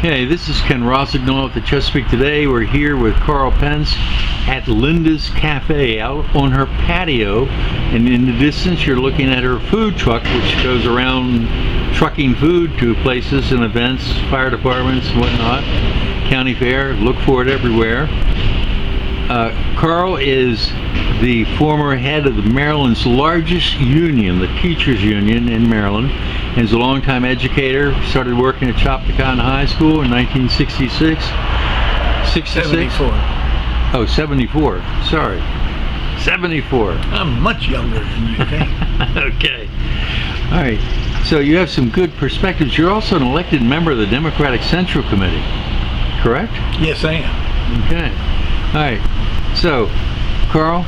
Okay, this is Ken Rossignol at the Chesapeake Today. We're here with Karl Pence at Linda's Cafe out on her patio, and in the distance you're looking at her food truck, which goes around trucking food to places and events, fire departments and whatnot, county fair. Look for it everywhere. Karl is the former head of the Maryland's largest union, the teachers union in Maryland, and is a longtime educator. Started working at Chopticon High School in 1966. 74. Oh, 74. Sorry. 74. I'm much younger than you think. Okay. All right. So you have some good perspectives. You're also an elected member of the Democratic Central Committee, correct? Yes, I am. Okay. All right. So, Karl,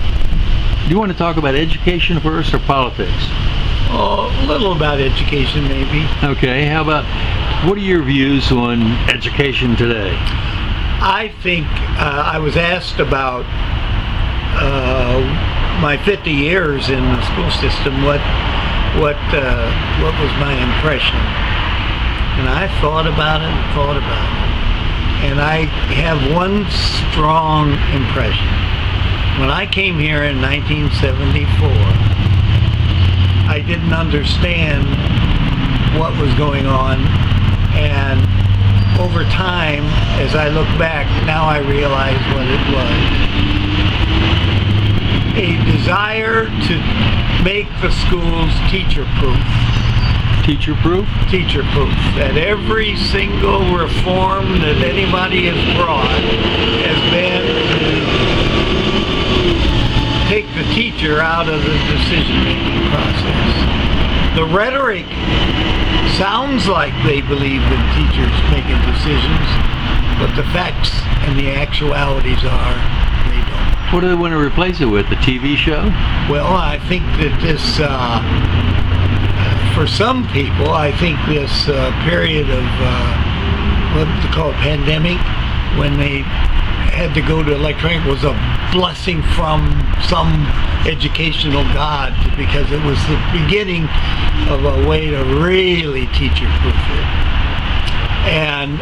do you want to talk about education first or politics? Oh, a little about education, maybe. Okay. How about, what are your views on education today? I think I was asked about my 50 years in the school system, what was my impression. And I thought about it and thought about it. And I have one strong impression. When I came here in 1974, I didn't understand what was going on, and over time, as I look back, now I realize what it was. A desire to make the schools teacher-proof. Teacher-proof? Teacher-proof. That every single reform that anybody has brought has been to take the teacher out of the decision-making process. The rhetoric sounds like they believe in teachers making decisions, but the facts and the actualities are they don't. What do they want to replace it with? The TV show? Well, I think that this, for some people, I think this period of what they call a pandemic, when they had to go to electronic, was a blessing from some educational god, because it was the beginning of a way to really teacher-proof it. And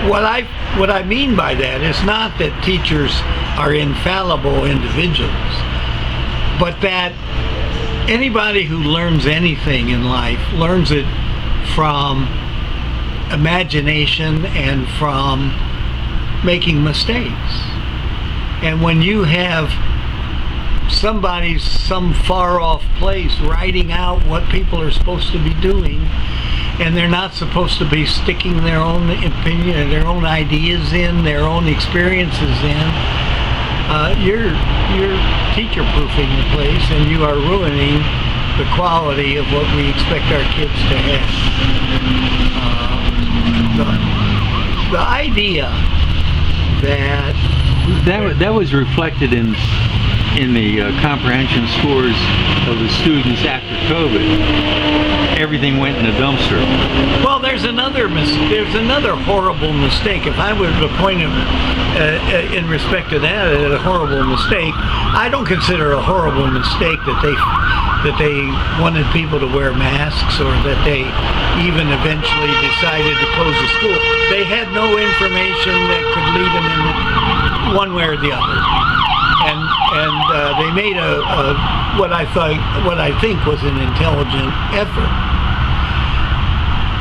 what I mean by that is not that teachers are infallible individuals, but that anybody who learns anything in life learns it from imagination and from making mistakes. And when you have somebody some far off place writing out what people are supposed to be doing, and they're not supposed to be sticking their own opinion and their own ideas in, their own experiences in, you're teacher-proofing the place, and you are ruining the quality of what we expect our kids to have. The idea that was reflected in the comprehension scores of the students after COVID. Everything went in a dumpster. Well, there's another horrible mistake. If I were to point in respect to that a horrible mistake, I don't consider a horrible mistake that they wanted people to wear masks, or that they even eventually decided to close the school. They had no information that could lead them in one way or the other, and they made what I think was an intelligent effort.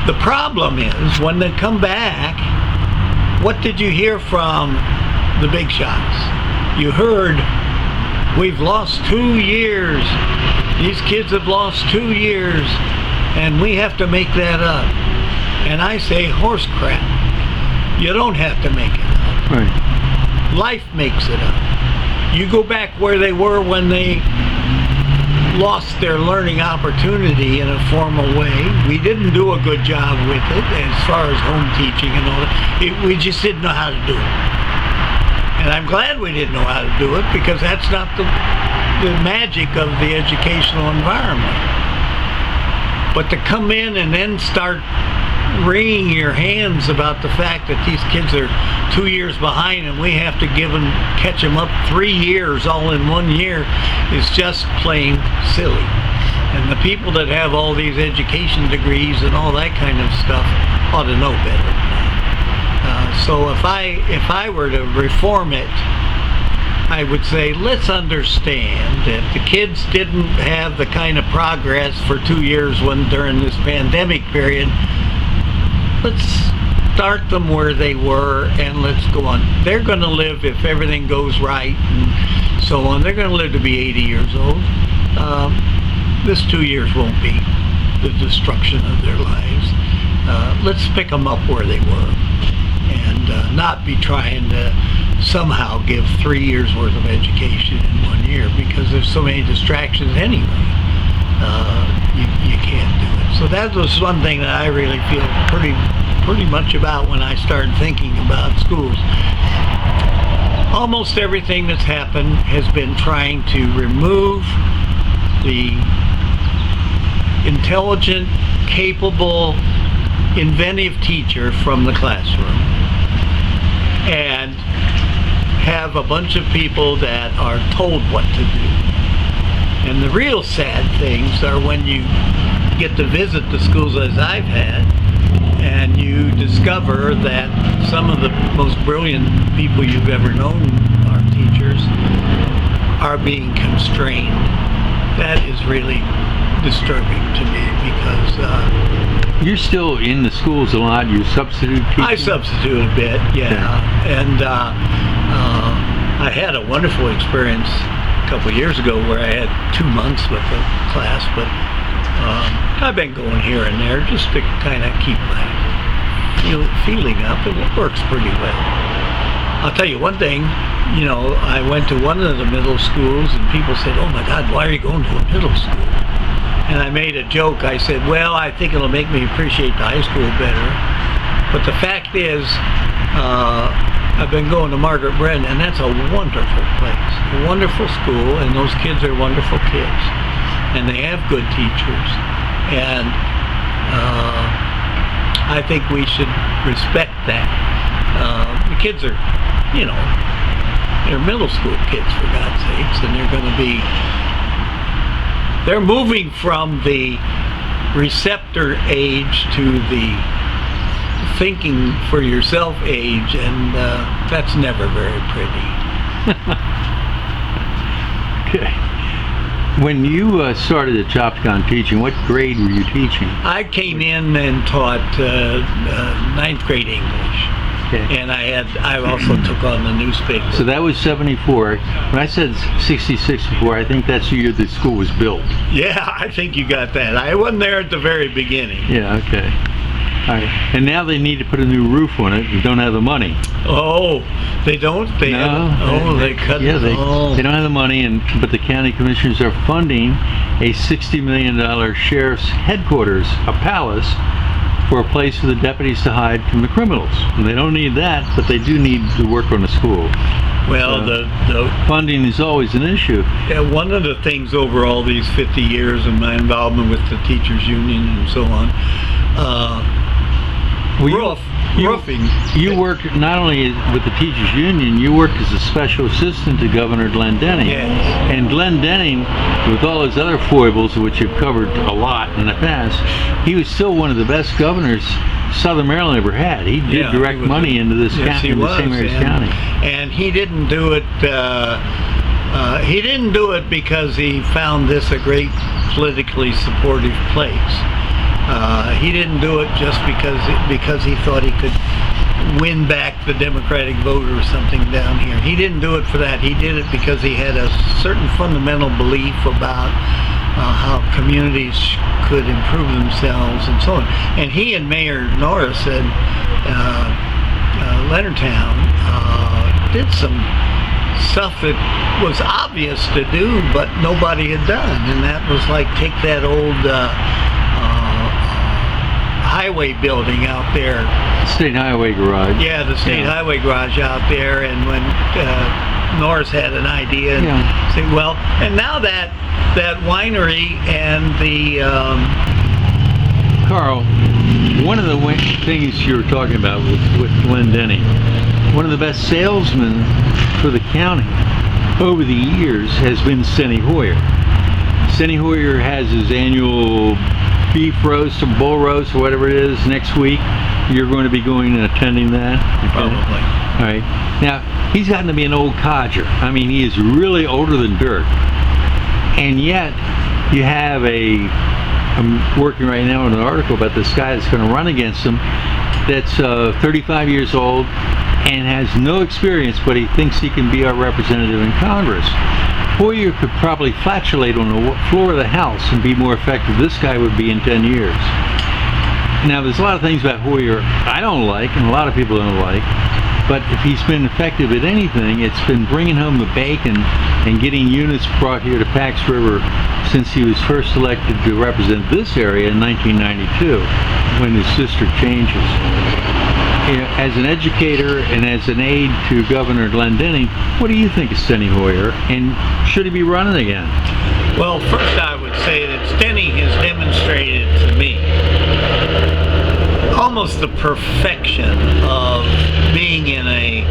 The problem is, when they come back, what did you hear from the big shots? You heard, we've lost 2 years. These kids have lost 2 years, and we have to make that up. And I say, horse crap. You don't have to make it up. Right. Life makes it up. You go back where they were when they lost their learning opportunity in a formal way. We didn't do a good job with it as far as home teaching and all that. We just didn't know how to do it. And I'm glad we didn't know how to do it, because that's not the magic of the educational environment. But to come in and then start wringing your hands about the fact that these kids are 2 years behind and we have to catch them up 3 years all in 1 year is just plain silly. And the people that have all these education degrees and all that kind of stuff ought to know better than that. So if I were to reform it, I would say let's understand that the kids didn't have the kind of progress for 2 years during this pandemic period. Let's start them where they were and let's go on. They're going to live, if everything goes right and so on, they're going to live to be 80 years old. This 2 years won't be the destruction of their lives. Let's pick them up where they were and not be trying to somehow give 3 years worth of education in 1 year, because there's so many distractions anyway. You can't do it. So that was one thing that I really feel pretty much about when I started thinking about schools. Almost everything that's happened has been trying to remove the intelligent, capable, inventive teacher from the classroom and have a bunch of people that are told what to do. And the real sad things are when you get to visit the schools as I've had, and you discover that some of the most brilliant people you've ever known, our teachers, are being constrained. That is really disturbing to me, because you're still in the schools a lot. You substitute teaching? I substitute a bit, yeah. And I had a wonderful experience a couple of years ago where I had 2 months with the class, but I've been going here and there just to kind of keep my feeling up, and it works pretty well. I'll tell you one thing, I went to one of the middle schools and people said, "Oh my God, why are you going to a middle school?" And I made a joke. I said, "Well, I think it'll make me appreciate the high school better." But the fact is, I've been going to Margaret Brennan, and that's a wonderful place, a wonderful school, and those kids are wonderful kids, and they have good teachers, and I think we should respect that. The kids are, they're middle school kids, for God's sakes, and they're moving from the receptor age to the thinking for yourself age, and that's never very pretty. Okay. When you started at Chopticon teaching, what grade were you teaching? I came in and taught 9th grade English. Okay. And I also took on the newspaper. So that was 74. When I said 66 before, I think that's the year the school was built. Yeah, I think you got that. I wasn't there at the very beginning. Yeah, okay. All right. And now they need to put a new roof on it and don't have the money. Oh, they don't? They cut yeah, it. They don't have the money, but the county commissioners are funding a $60 million sheriff's headquarters, a palace, for a place for the deputies to hide from the criminals. And they don't need that, but they do need to work on the school. Well, the funding is always an issue. Yeah, one of the things over all these 50 years of my involvement with the teachers union and so on, roofing. You worked not only with the teachers union, you worked as a special assistant to Governor Glendening. Yes. And Glendening, with all his other foibles, which you've covered a lot in the past, he was still one of the best governors Southern Maryland ever had. He did direct money into this county, into St. Mary's County. And he didn't do it. He didn't do it because he found this a great politically supportive place. He didn't do it just because he thought he could win back the Democratic vote or something down here. He didn't do it for that. He did it because he had a certain fundamental belief about how communities could improve themselves and so on. And he and Mayor Norris at Leonardtown did some stuff that was obvious to do, but nobody had done. And that was like take that old highway building out there. State Highway Garage. Yeah, the State Highway Garage out there, and when Norris had an idea, and say, well, and now that winery and the Carl, one of the things you were talking about with Glendening, one of the best salesmen for the county over the years has been Steny Hoyer. Steny Hoyer has his annual beef roast or bull roast or whatever it is next week. you're going to be going and attending that? Okay. Probably. All right. Now, he's gotten to be an old codger. I mean, he is really older than dirt. And yet, you have I'm working right now on an article about this guy that's going to run against him that's 35 years old and has no experience, but he thinks he can be our representative in Congress. Hoyer could probably flatulate on the floor of the House and be more effective than this guy would be in 10 years. Now, there's a lot of things about Hoyer I don't like, and a lot of people don't like, but if he's been effective at anything, it's been bringing home the bacon and getting units brought here to Pax River since he was first elected to represent this area in 1992, when his district changes. You know, as an educator and as an aide to Governor Glendening, what do you think of Steny Hoyer, and should he be running again? Well, first I would say that Steny has demonstrated to me almost the perfection of being in a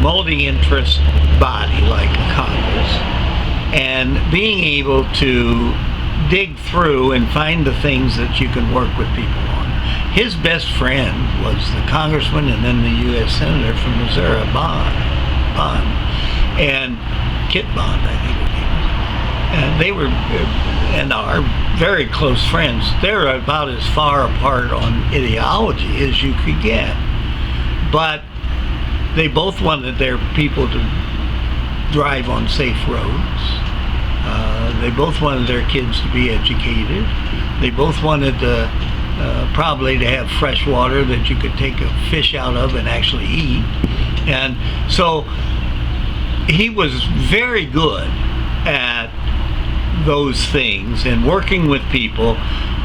multi-interest body like Congress and being able to dig through and find the things that you can work with people on. His best friend was the congressman and then the U.S. Senator from Missouri, Bond, and Kit Bond, I think his name was. And they were and are very close friends. They're about as far apart on ideology as you could get. But they both wanted their people to drive on safe roads. They both wanted their kids to be educated. They both wanted probably to have fresh water that you could take a fish out of and actually eat. And so he was very good at those things and working with people,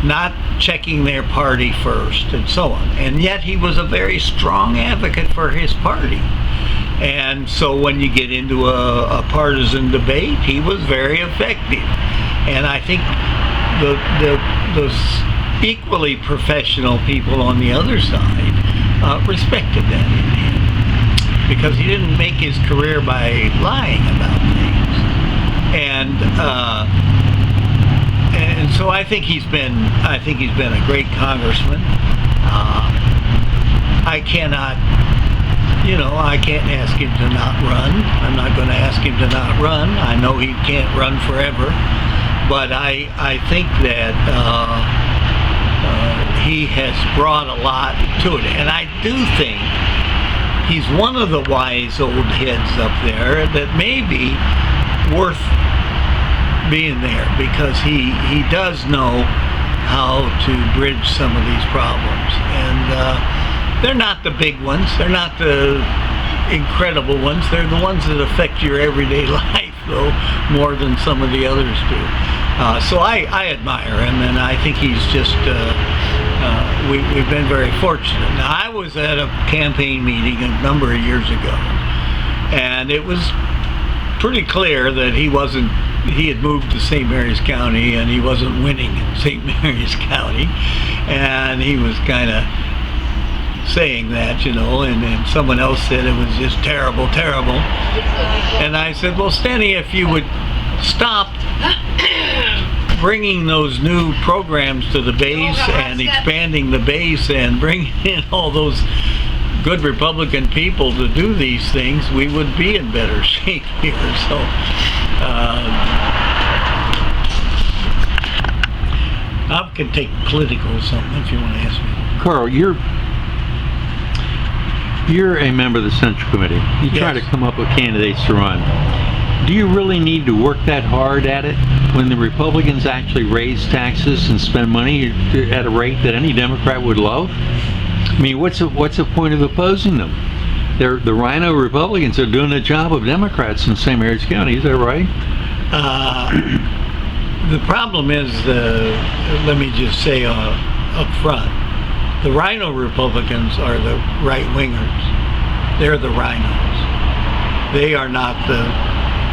not checking their party first and so on. And yet he was a very strong advocate for his party. And so when you get into a partisan debate, he was very effective. And I think the equally professional people on the other side respected that in him, because he didn't make his career by lying about things. And so I think he's been a great congressman. I can't ask him to not run. I'm not going to ask him to not run. I know he can't run forever, but I think that he has brought a lot to it, and I do think he's one of the wise old heads up there that may be worth being there, because he does know how to bridge some of these problems. And they're not the big ones, they're not the incredible ones, they're the ones that affect your everyday life, though, more than some of the others do. So I admire him, and I think he's just we've been very fortunate. Now, I was at a campaign meeting a number of years ago, and it was pretty clear that he had moved to St. Mary's County and he wasn't winning in St. Mary's County, and he was kind of saying that, and someone else said it was just terrible. And I said, well, Steny, if you would stop bringing those new programs to the base and expanding the base and bringing in all those good Republican people to do these things, we would be in better shape here. So I can take political or something if you want to ask me. Karl, you're a member of the Central Committee. You try to come up with candidates to run. Do you really need to work that hard at it when the Republicans actually raise taxes and spend money at a rate that any Democrat would love? I mean, what's the point of opposing them? The Rhino Republicans are doing the job of Democrats in St. Mary's County. Is that right? The problem is, let me just say up front, the Rhino Republicans are the right-wingers. They're the rhinos. They are not the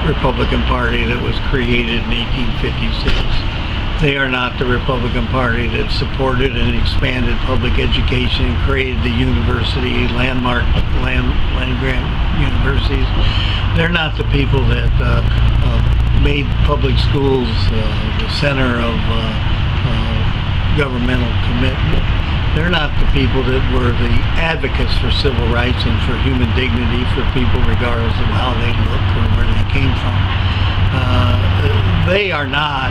Republican Party that was created in 1856. They are not the Republican Party that supported and expanded public education and created the university, landmark land-grant universities. They're not the people that made public schools the center of governmental commitment. They're not the people that were the advocates for civil rights and for human dignity for people regardless of how they look or where they came from. They are not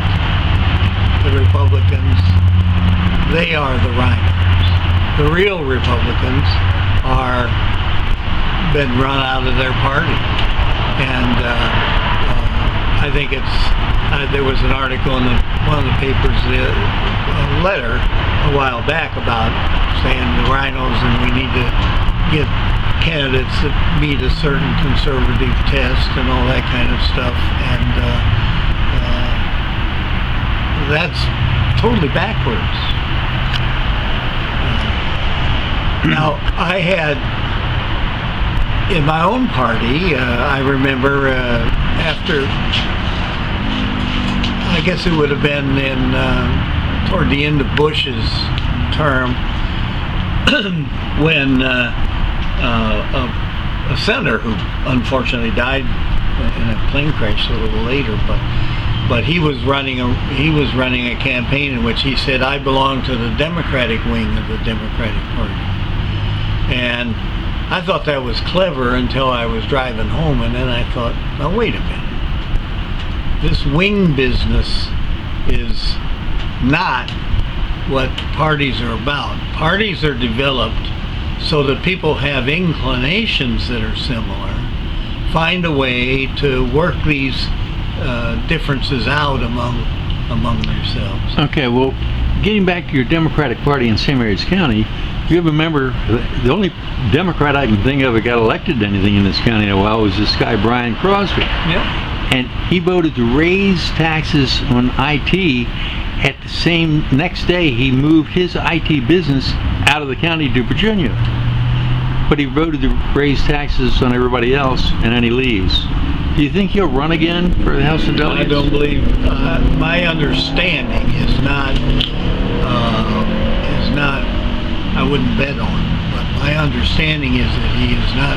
the Republicans. They are the rhinos. The real Republicans are been run out of their party. And I think there was an article in one of the papers, a letter a while back about saying the rhinos and we need to get candidates that meet a certain conservative test and all that kind of stuff. And that's totally backwards. Now, I had in my own party, I remember after, I guess it would have been toward the end of Bush's term, when a senator who unfortunately died in a plane crash a little later, but he was running a campaign in which he said, "I belong to the Democratic wing of the Democratic Party," and I thought that was clever until I was driving home, and then I thought, now wait a minute. This wing business is not what parties are about. Parties are developed so that people have inclinations that are similar, find a way to work these differences out among themselves. Okay, well, getting back to your Democratic Party in St. Mary's County, you have a member, the only Democrat I can think of that got elected to anything in this county in a while was this guy Brian Crosby. Yeah. And he voted to raise taxes on IT. At the same next day, he moved his IT business out of the county to Virginia. But he voted to raise taxes on everybody else, and then he leaves. Do you think he'll run again for the House of Delegates? I don't believe. My understanding is not. I wouldn't bet on it, but my understanding is that he is not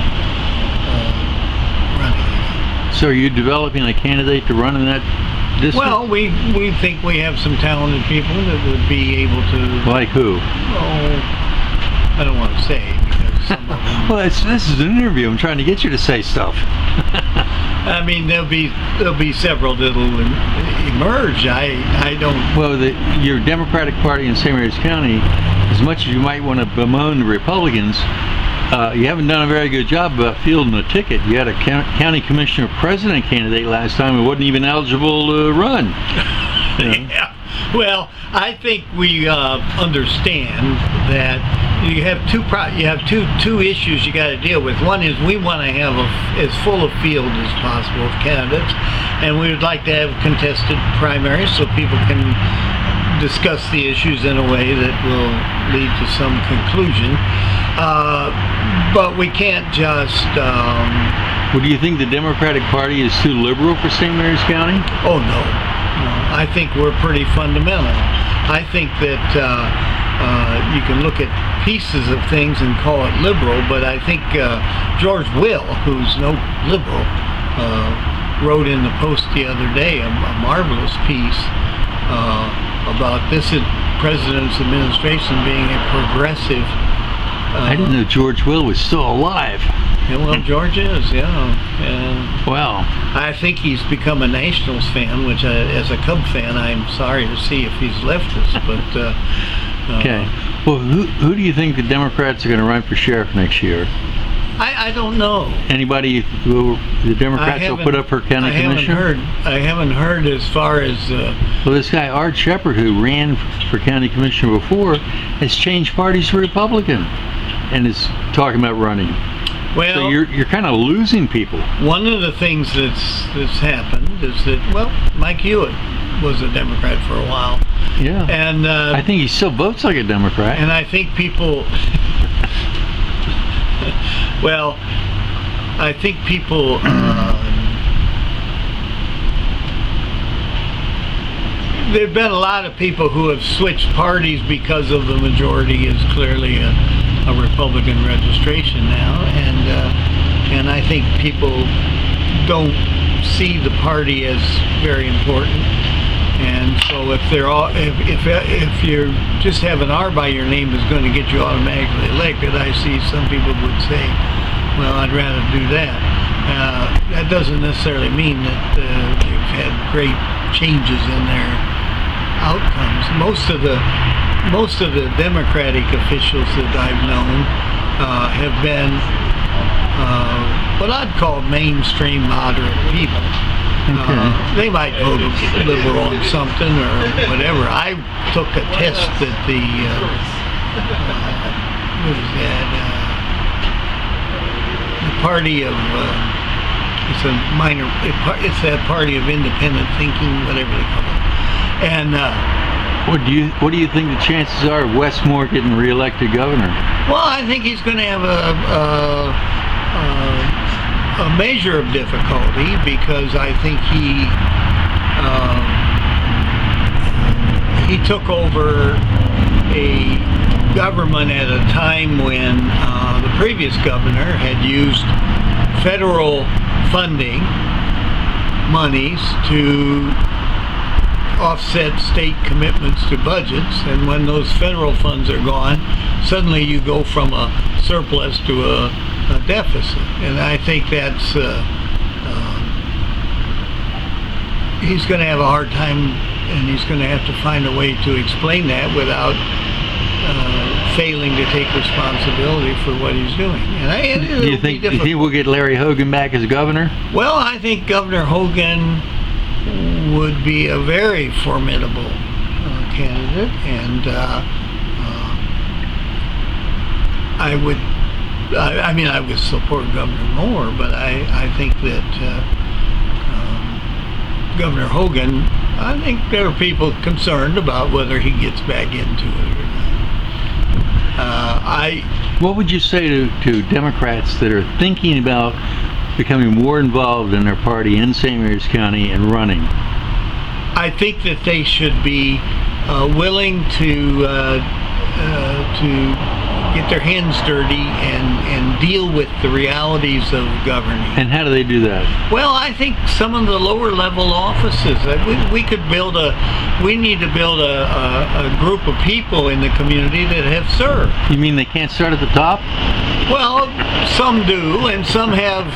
running again. So are you developing a candidate to run in that district? Well, we think we have some talented people that would be able to. Like who? Oh, I don't want to say because some of them. Well, this is an interview. I'm trying to get you to say stuff. I mean, there'll be several that'll emerge. I don't. Well, your Democratic Party in St. Mary's County, as much as you might want to bemoan the Republicans, you haven't done a very good job about fielding a ticket. You had a county commissioner president candidate last time who wasn't even eligible to run. You know? Yeah. Well, I think we understand that you have two issues you got to deal with. One is we want to have as full a field as possible of candidates, and we would like to have contested primaries so people can discuss the issues in a way that will lead to some conclusion. But we can't just. Well, do you think the Democratic Party is too liberal for St. Mary's County? Oh no. I think we're pretty fundamental. I think that you can look at pieces of things and call it liberal, but I think George Will, who's no liberal, wrote in the Post the other day a marvelous piece about this president's administration being a progressive. I didn't know George Will was still alive. Yeah, well, George is, yeah. Wow. I think he's become a Nationals fan, which as a Cub fan, I'm sorry to see if he's left us, but... okay. Well, who do you think the Democrats are going to run for sheriff next year? I don't know. Anybody who the Democrats will put up for county commissioner? I haven't heard as far as... Well, this guy, Art Shepard, who ran for county commissioner before, has changed parties to Republican and is talking about running. Well, so you're kind of losing people. One of the things that's happened is that, well, Mike Hewitt was a Democrat for a while. Yeah. And I think he still votes like a Democrat. And I think people... well, I think people... there have been a lot of people who have switched parties because of the majority is clearly a Republican registration now, and I think people don't see the party as very important, And so if they're all, if you just have an R by your name is going to get you automatically elected, I see some people would say, well, I'd rather do that. That doesn't necessarily mean that they've had great changes in their outcomes. Most of the Democratic officials that I've known have been what I'd call mainstream moderate people. They might vote liberal on something or whatever. I took a test at the what is that? The party of it's a minor. It's that party of independent thinking, whatever they call it. And what do you think the chances are of Westmore getting reelected governor? well, I think he's going to have a measure of difficulty because I think he took over a government at a time when the previous governor had used federal funding monies to offset state commitments to budgets, and when those federal funds are gone, suddenly you go from a surplus to a deficit. And I think that's he's going to have a hard time, and he's going to have to find a way to explain that without failing to take responsibility for what he's doing. And Do you think we'll get Larry Hogan back as governor? Well, I think Governor Hogan would be a very formidable candidate, and I would support Governor Moore, but I think that Governor Hogan, I think there are people concerned about whether he gets back into it or not. What would you say to Democrats that are thinking about becoming more involved in their party in St. Mary's County and running? I think that they should be willing to get their hands dirty and deal with the realities of governing. And how do they do that? Well, I think some of the lower level offices, we need to build a group of people in the community that have served. You mean they can't start at the top? Well, some do, and some have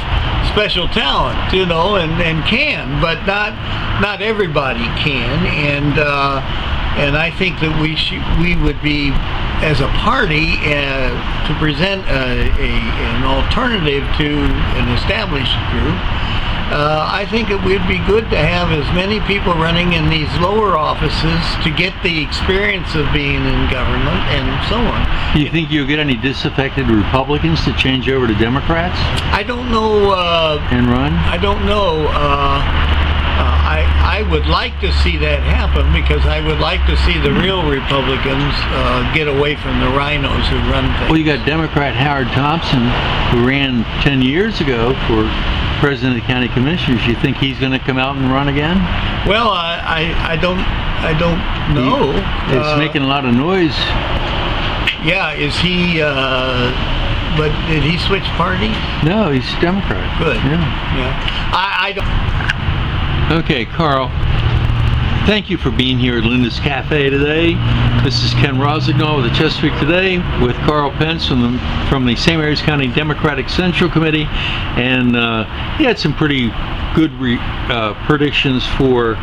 special talent, and can, but not everybody can. And I think that we would be, as a party, to present an alternative to an established group. I think it would be good to have as many people running in these lower offices to get the experience of being in government and so on. Do you think you'll get any disaffected Republicans to change over to Democrats? I don't know. And run? I don't know. I would like to see that happen because I would like to see the real Republicans get away from the rhinos who run things. Well, you got Democrat Howard Thompson, who ran 10 years ago for president of the county commissioners. You think he's going to come out and run again? Well, I don't know. It's making a lot of noise. Yeah, is he? But did he switch parties? No, he's Democrat. Good. Yeah. I don't. Okay, Karl, thank you for being here at Linda's Cafe today. This is Ken Rosignol with the Chesapeake Today with Karl Pence from the St. Mary's County Democratic Central Committee, and he had some pretty good predictions for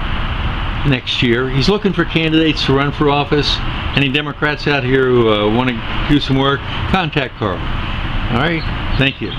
next year. He's looking for candidates to run for office. Any Democrats out here who want to do some work, contact Karl. All right, thank you.